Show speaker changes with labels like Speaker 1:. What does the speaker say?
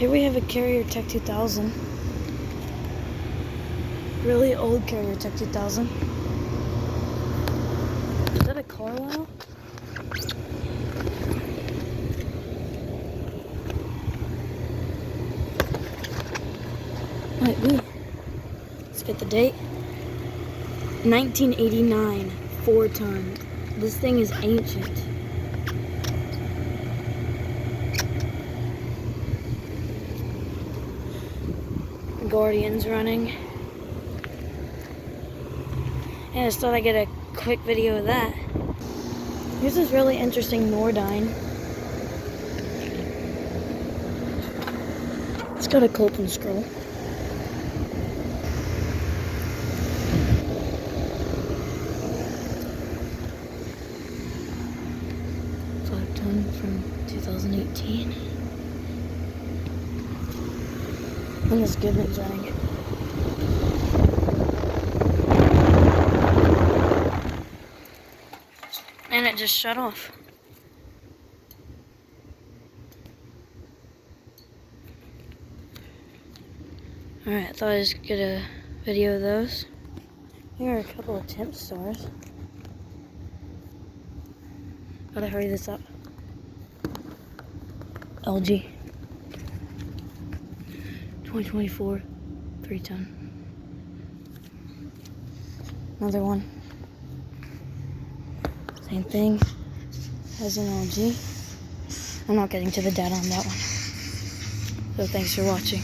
Speaker 1: Here we have a Carrier Tech2000. Really old Carrier Tech2000. Is that a Carlisle? Might be. Let's get the date. 1989, 4-ton. This thing is ancient. Guardian's running. And I just thought I'd get a quick video of that. Here's this really interesting Nordine. It's got a Colton scroll. Ton from 2018. And this Goodman's running. And it just shut off. Alright, I thought I'd just get a video of those. Here are a couple of Tempstars. Gotta hurry this up. LG 2024 3-ton. Another one. Same thing as an LG. I'm not getting to the data on that one. So thanks for watching.